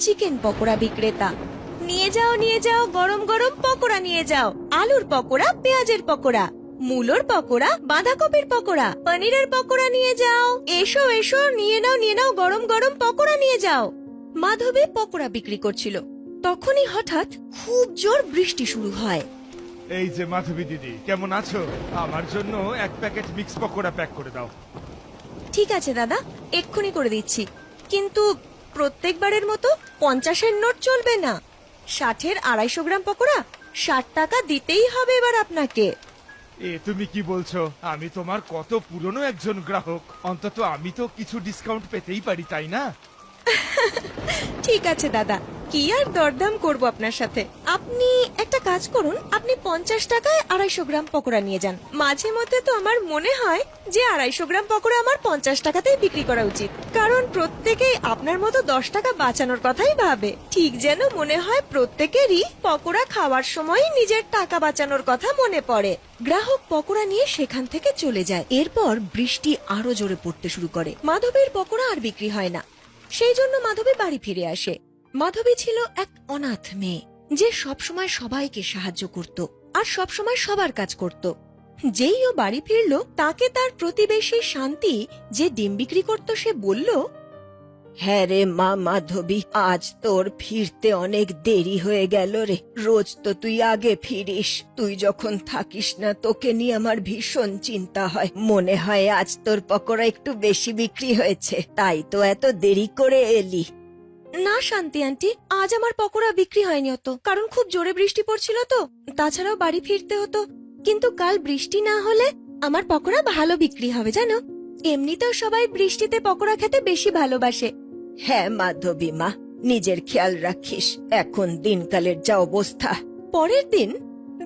Chicken pakora বিক্রেতা। নিয়ে যাও গরম গরম পকোড়া নিয়ে যাও। আলুর পকোড়া, পেঁয়াজের পকোড়া, মূলোর পকোড়া, বাঁধাকপির পকোড়া, পনিরের পকোড়া নিয়ে যাও। এসো এসো, নিয়ে নাও গরম গরম পকোড়া নিয়ে যাও। মাধবী পকোড়া বিক্রি করছিল, তখনই হঠাৎ খুব জোর বৃষ্টি শুরু হয়। এই যে মাধবী দিদি, কেমন আছো? আমার জন্য এক প্যাকেট মিক্স পকোড়া প্যাক করে দাও। ঠিক আছে দাদা, এক্ষুনি করে দিচ্ছি। কিন্তু প্রত্যেকবারের মতো 50-এর নোট চলবে না। 60-এর 250 গ্রাম পকোড়া 60 টাকা দিতেই হবে এবার আপনাকে। এ তুমি কি বলছো? আমি তোমার কত পুরনো একজন গ্রাহক, অন্তত আমি তো কিছু ডিসকাউন্ট পেতেই পারি, তাই না? ঠিক আছে দাদা, কি আর দরদাম করব আপনার সাথে। আপনি একটা কাজ করুন, আপনি 50 টাকায় 250 গ্রাম পকোড়া নিয়ে যান। মাঝে মধ্যে তো আমার মনে হয় যে 250 গ্রাম পকোড়া আমার 50 টাকাতেই বিক্রি করা উচিত, কারণ প্রত্যেকেই আপনার মতো 10 টাকা বাঁচানোর কথাই ভাবে। ঠিক যেন মনে হয় প্রত্যেকেরই পকোড়া খাওয়ার সময় নিজের টাকা বাঁচানোর কথা মনে পড়ে। গ্রাহক পকোড়া নিয়ে সেখান থেকে চলে যায়। এরপর বৃষ্টি আরো জোরে পড়তে শুরু করে। মাধবীর পকোড়া আর বিক্রি হয় না। সেই জন্য মাধবী বাড়ি ফিরে আসে। মাধবী ছিল এক অনাথ মেয়ে, যে সবসময় সবাইকে সাহায্য করত আর সবসময় সবার কাজ করত। যেই ও বাড়ি ফিরল, তাকে তার প্রতিবেশী শান্তি, যে ডিম বিক্রি করত, সে বলল, হ্যাঁ রে মা মাধবী, আজ তোর ফিরতে অনেক দেরি হয়ে গেল রে। রোজ তো তুই আগে ফিরিস। তুই যখন থাকিস না, তোকে নিয়ে আমার ভীষণ চিন্তা হয়। মনে হয় আজ তোর পকোড়া একটু বেশি বিক্রি হয়েছে, তাই তো এত দেরি করে এলি। না শান্তি আন্টি, আজ আমার পকোড়া বিক্রি হয়নি অত, কারণ খুব জোরে বৃষ্টি পড়ছিল তো, তাছাড়াও বাড়ি ফিরতে হতো। কিন্তু কাল বৃষ্টি না হলে আমার পকোড়া ভালো বিক্রি হবে জানো। এমনিতেও সবাই বৃষ্টিতে পকোড়া খেতে বেশি ভালোবাসে। হ্যাঁ মাধবী মা, নিজের খেয়াল রাখিস। এখন দিনকালের যা অবস্থা। পরের দিন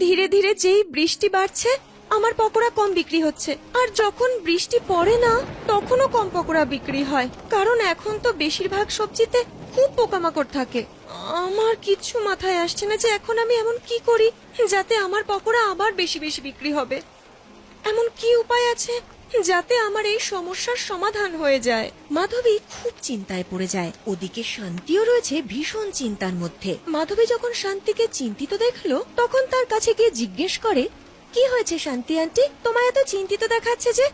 ধীরে ধীরে যেই বৃষ্টি বাড়ছে, আমার পকোড়া কম বিক্রি হচ্ছে। আর যখন বৃষ্টি পড়ে না, তখনও কম পকোড়া বিক্রি হয়, কারণ এখন তো বেশিরভাগ সবজিতে খুব পোকামাকড় থাকে। আমার কিচ্ছু মাথায় আসছে না যে এখন আমি এমন কি করি যাতে আমার পকোড়া আবার বেশি বেশি বিক্রি হবে। এমন কি উপায় আছে যাতে আমার এই সমস্যার সমাধান হয়ে যায়? মাধবী খুব চিন্তায় পড়ে যায়। ওদিকে শান্তিও রয়েছে ভীষণ চিন্তার মধ্যে। মাধবী যখন শান্তিকে চিন্তিত দেখলো, তখন তার কাছে গিয়ে জিজ্ঞেস করে, কি হয়েছে শান্তি আন্টি, তোমায় এত চিন্তিত দেখাচ্ছে যে?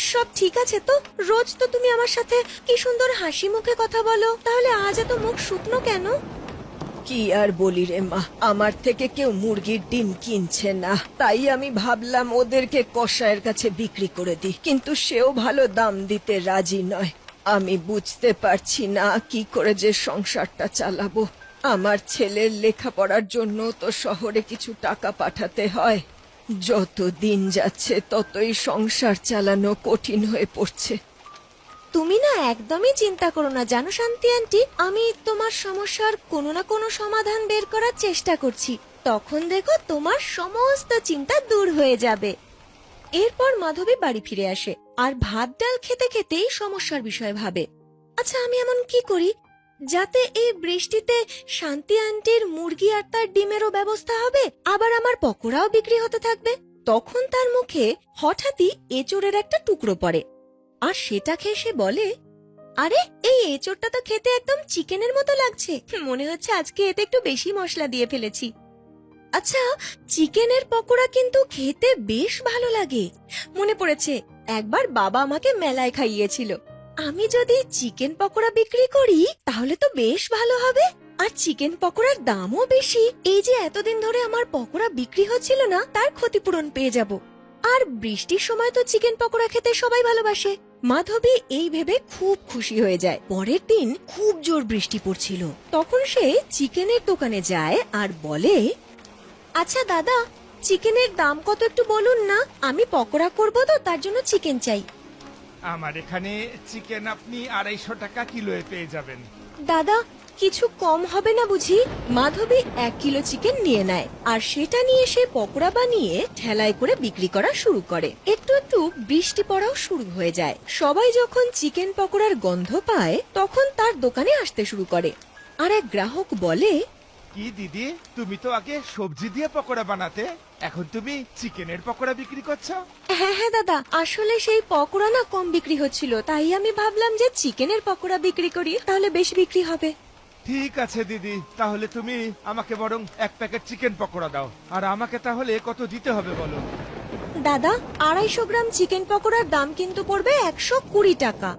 সব ঠিক আছে তো? রোজ তো তুমি আমার সাথে কি সুন্দর হাসি মুখে কথা বলো, তাহলে আজ এত মুখ শুকনো কেন? কি আর বলি রে মা, আমার থেকে কেউ মুরগির ডিম কিনছে না, তাই আমি ভাবলাম ওদেরকে কসাইয়ের কাছে বিক্রি করে দিই, কিন্তু সেও ভালো দাম দিতে রাজি নয়। আমি বুঝতে পারছি না কি করে যে সংসারটা চালাবো। আমার ছেলের লেখাপড়ার জন্য তো শহরে কিছু টাকা পাঠাতে হয়। যত দিন যাচ্ছে ততই সংসার চালানো কঠিন হয়ে পড়ছে। তুমি না একদমই চিন্তা করো না জানো শান্তি আন্টি, আমি তোমার সমস্যার কোনো না কোনো সমাধান বের করার চেষ্টা করছি। তখন দেখো তোমার সমস্ত চিন্তা দূর হয়ে যাবে। এরপর মাধবী বাড়ি ফিরে আসে আর ভাত ডাল খেতে খেতেই সমস্যার বিষয় ভাবে। আচ্ছা, আমি এমন কি করি যাতে এই বৃষ্টিতে শান্তি আন্টির মুরগি আর তার ডিমেরও ব্যবস্থা হবে, আবার আমার পকোড়াও বিক্রি হতে থাকবে। তখন তার মুখে হঠাৎই এঁচোড়ের একটা টুকরো পড়ে, আর সেটা খেয়ে সে বলে, আরে এই এঁচোড়টা তো খেতে একদম চিকেনের মতো লাগছে। মনে হচ্ছে আজকে এতে একটু বেশি মশলা দিয়ে ফেলেছি। আচ্ছা, চিকেনের পকোড়া কিন্তু খেতে বেশ ভালো লাগে। মনে পড়েছে, একবার বাবা আমাকে মেলায় খাইয়েছিল। আমি যদি চিকেন পকোড়া বিক্রি করি তাহলে তো বেশ ভালো হবে, আর চিকেন পকোড়ার দামও বেশি। এই যে এতদিন ধরে আমার পকোড়া বিক্রি হচ্ছিল না, তার ক্ষতিপূরণ পেয়ে যাব। আর বৃষ্টির সময় তো চিকেন পকোড়া খেতে সবাই ভালোবাসে। মাধবী এই ভেবে খুব খুশি হয়ে যায়। পরের দিন খুব জোর বৃষ্টি পড়ছিল। তখন সে চিকেনের দোকানে যায় আর বলে, আচ্ছা দাদা, চিকেনের দাম কত একটু বলুন না, আমি পকোড়া করব তো তার জন্য চিকেন চাই। আমার এখানে চিকেন আপনি 250 টাকা কিলোয় পেয়ে যাবেন। দাদা, কিছু কম হবে না বুঝি? মাধবী 1 কিলো চিকেন নিয়ে নেয় আর সেটা নিয়ে সে পকোড়া বানিয়ে ঠেলায় করে বিক্রি করা শুরু করে। একটু একটু বৃষ্টি পড়াও শুরু হয়ে যায়। সবাই যখন চিকেন পকোড়ার গন্ধ পায়, তখন তার দোকানে আসতে শুরু করে। আর এক গ্রাহক বলে, কি দিদি, তুমি তো আগে সবজি দিয়ে পকোড়া বানাতে, এখন তুমি চিকেনের পকোড়া বিক্রি করছো? হ্যাঁ হ্যাঁ দাদা, আসলে সেই পকোড়া না কম বিক্রি হচ্ছিল, তাই আমি ভাবলাম যে চিকেনের পকোড়া বিক্রি করি, তাহলে বেশি বিক্রি হবে। ঠিক আছে দিদি, তাহলে তুমি আমাকে বরং এক প্যাকেট চিকেন পকোড়া দাও। আর আমাকে তাহলে কত দিতে হবে বলো? দাদা, 250 গ্রাম চিকেন পকোড়ার দাম কিন্তু পড়বে 120 টাকা।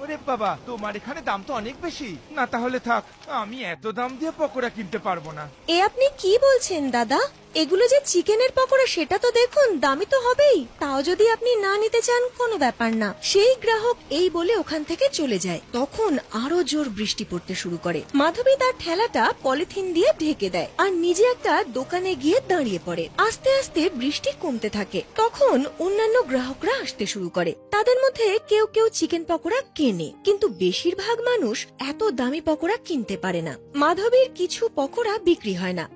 ওরে বাবা, তোমার এখানে দাম তো অনেক বেশি। না তাহলে থাক, আমি এত দাম দিয়ে পকোড়া কিনতে পারবো না। এ আপনি কি বলছেন দাদা? এগুলো যে চিকেনের পকোড়া সেটা তো দেখুন, দামি তো হবেই। তাও যদি আপনি না নিতে চান কোনো ব্যাপার না। সেই গ্রাহক এই বলে ওখান থেকে চলে যায়। তখন আরো জোর বৃষ্টি পড়তে শুরু করে। মাধবী তার ঠেলাটা পলিথিন দিয়ে ঢেকে দেয় আর নিজে একটা দোকানে গিয়ে দাঁড়িয়ে পড়ে। আস্তে আস্তে বৃষ্টি কমতে থাকে। তখন অন্যান্য গ্রাহকরা আসতে শুরু করে। তাদের মধ্যে কেউ কেউ চিকেন পকোড়া কেনে, কিন্তু বেশিরভাগ মানুষ এত দামি পকোড়া কিনতে পারে না। মাধবীর কিছু পকোড়া বিক্রি হয় না।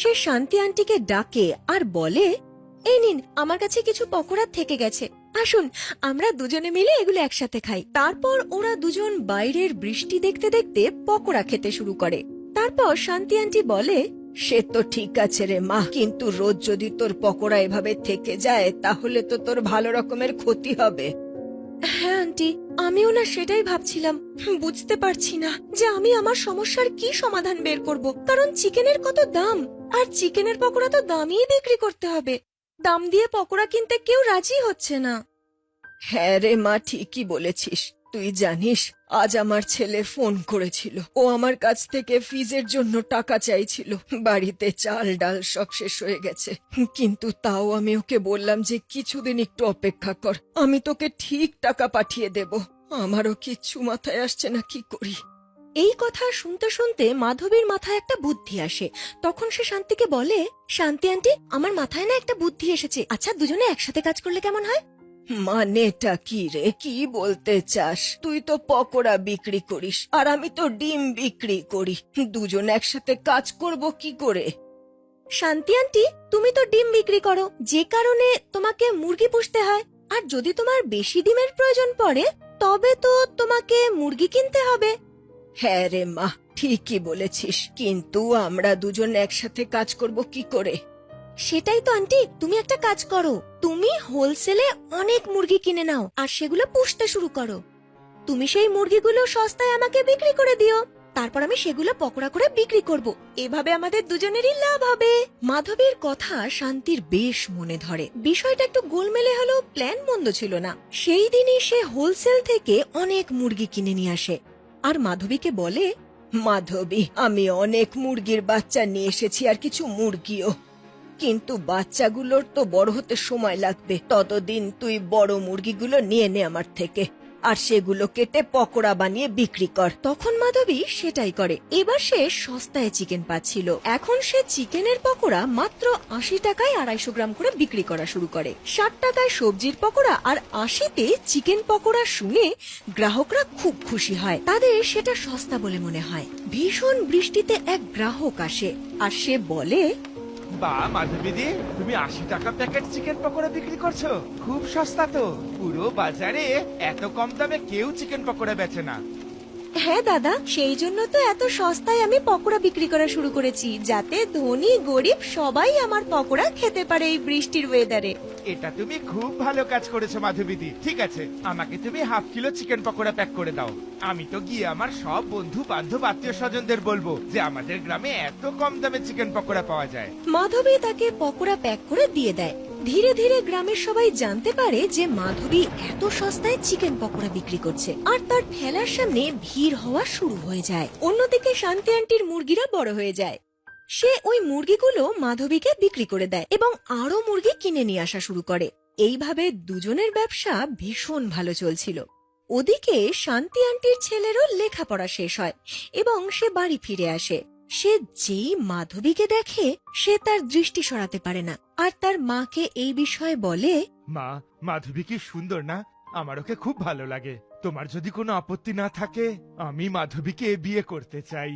সে শান্তি আন্টিকে ডাকে আর বলে, এই নিন, আমার কাছে কিছু পকোড়া থেকে গেছে, আসুন আমরা দুজনে মিলে এগুলো একসাথে খাই। তারপর ওরা দুজন বাইরের বৃষ্টি দেখতে দেখতে পকোড়া খেতে শুরু করে। তারপর শান্তি আন্টি বলে, সে তো ঠিক আছে রে মা, কিন্তু রোজ যদি তোর পকোড়া এভাবে থেকে যায় তাহলে তো তোর ভালো রকমের ক্ষতি হবে। হ্যাঁ আন্টি, আমিও না সেটাই ভাবছিলাম। বুঝতে পারছি না যে আমি আমার সমস্যার কি সমাধান বের করব, কারণ চিকেনের কত দাম, আর চিকেনের পকোড়া তো দামিই বিক্রি করতে হবে। দাম দিয়ে পকোড়া কিনতে কেউ রাজি হচ্ছে না। হ্যাঁ রে মা, ঠিকই বলেছিস। তুই জানিস, আজ আমার ছেলে ফোন করেছিল। ও আমার কাছ থেকে ফিজের জন্য টাকা চাইছিল। বাড়িতে চাল ডাল সব শেষ হয়ে গেছে, কিন্তু তাও আমি ওকে বললাম যে কিছুদিন একটু অপেক্ষা কর, আমি তোকে ঠিক টাকা পাঠিয়ে দেব। আমারও কিচ্ছু মাথায় আসছে না, কি করি। এই কথা শুনতে শুনতে মাধবীর মাথায় একটা বুদ্ধি আসে। তখন সে শান্তিকে বলে, শান্তি আন্টি, আমার মাথায় না একটা বুদ্ধি এসেছে। আচ্ছা, দুজনে একসাথে কাজ করলে কেমন হয়? মানেটা কি রে, কি বলতে চাস? তুই তো পকোড়া বিক্রি করিস আর আমি তো ডিম বিক্রি করি, দুজন একসাথে কাজ করব কি করে? শান্তি আন্টি, তুমি তো ডিম বিক্রি করো, যে কারণে তোমাকে মুরগি পুষতে হয়। আর যদি তোমার বেশি ডিমের প্রয়োজন পড়ে তবে তো তোমাকে মুরগি কিনতে হবে। হ্যাঁ রে মা, ঠিকই বলেছিস, কিন্তু আমরা দুজন একসাথে কাজ করব কি করে? সেটাই তো আন্টি, তুমি একটা কাজ করো, তুমি হোলসেলে অনেক মুরগি কিনে নাও আর সেগুলো পুষতে শুরু করো। তুমি সেই মুরগিগুলো সস্তায় আমাকে বিক্রি করে দিও, তারপর আমি সেগুলো পকোড়া করে বিক্রি করব। এভাবে আমাদের দুজনেরই লাভ হবে। মাধবীর কথা শান্তির বেশ মনে ধরে। বিষয়টা একটু গোলমেলে হলেও প্ল্যান মন্দ ছিল না। সেই দিনই সে হোলসেল থেকে অনেক মুরগি কিনে নিয়ে আসে আর মাধবীকে বলে, মাধবী, আমি অনেক মুরগির বাচ্চা নিয়ে এসেছি আর কিছু মুরগিও, কিন্তু বাচ্চাগুলোর তো বড় হতে সময় লাগবে। ততদিন তুই বড় মুরগিগুলো নিয়ে নে আমার থেকে, আর সেগুলো কেটে পকোড়া বানিয়ে বিক্রি কর। তখন মাধবী সেটাই করে। এবার সে সস্তায় চিকেন পাচ্ছিল। এখন সে চিকেনের পকোড়া মাত্র 80 টাকায় 250 গ্রাম করে বিক্রি করা শুরু করে। 60 টাকায় সবজির পকোড়া আর 80-তে চিকেন পকোড়া শুনে গ্রাহকরা খুব খুশি হয়। তাদের সেটা সস্তা বলে মনে হয়। ভীষণ বৃষ্টিতে এক গ্রাহক আসে আর সে বলে, বা মাধবীদি, তুমি 80 টাকা প্যাকেট চিকেন পকোড়া বিক্রি করছো? খুব সস্তা তো। পুরো বাজারে এত কম দামে কেউ চিকেন পকোড়া বেচে না। হ্যাঁ দাদা, সেই জন্য তো এত সস্তায় আমি পকোড়া বিক্রি করা শুরু করেছি, যাতে ধনী গরিব সবাই আমার পকোড়া খেতে পারে এই বৃষ্টির ওয়েদারে। এটা তুমি খুব ভালো কাজ করেছো মাধবীদি। ঠিক আছে, আমাকে তুমি half kilo chicken pakora pack করে দাও। আমি তো গিয়ে আমার সব বন্ধু বান্ধব আত্মীয় স্বজনদের বলবো যে আমাদের গ্রামে এত কম দামে চিকেন পকোড়া পাওয়া যায়। মাধবী তাকে পকোড়া প্যাক করে দিয়ে দেয়। ধীরে ধীরে গ্রামের সবাই জানতে পারে যে মাধবী এত সস্তায় চিকেন পকোড়া বিক্রি করছে, আর তার ঠেলার সামনে ভিড় হওয়া শুরু হয়ে যায়। অন্যদিকে শান্তি আন্টির মুরগিরা বড় হয়ে যায়। সে ওই মুরগিগুলো মাধবীকে বিক্রি করে দেয় এবং আরো মুরগি কিনে নিয়ে আসা শুরু করে। এইভাবে দুজনের ব্যবসা ভীষণ ভালো চলছিল। ওদিকে শান্তি আন্টির ছেলেরও লেখাপড়া শেষ হয় এবং সে বাড়ি ফিরে আসে। সে যেই মাধবীকে দেখে সে তার দৃষ্টি সরাতে পারে না, আর তার মাকে এই বিষয়ে বলে, মা, মাধবী কি সুন্দর না? আমার ওকে খুব ভালো লাগে। তোমার যদি কোনো আপত্তি না থাকে, আমি মাধবীকে বিয়ে করতে চাই।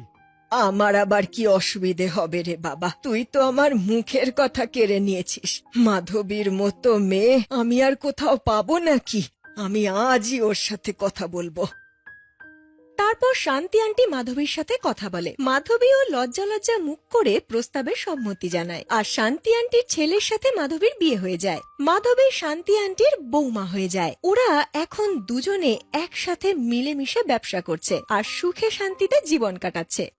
আমার আবার কি অসুবিধে হবে রে বাবা, তুই তো আমার মুখের কথা কেড়ে নিয়েছিস। মাধবীর মতো মেয়ে আমি আর কোথাও পাবো নাকি? আমি আজই ওর সাথে কথা বলবো। তারপর শান্তি আন্টি মাধবীর সাথে কথা বলে। মাধবীও লজ্জা লজ্জা মুখ করে প্রস্তাবে সম্মতি জানায়, আর শান্তি আন্টির ছেলের সাথে মাধবীর বিয়ে হয়ে যায়। মাধবী শান্তি আন্টির বৌমা হয়ে যায়। ওরা এখন দুজনে একসাথে মিলেমিশে ব্যবসা করছে আর সুখে শান্তিতে জীবন কাটাচ্ছে।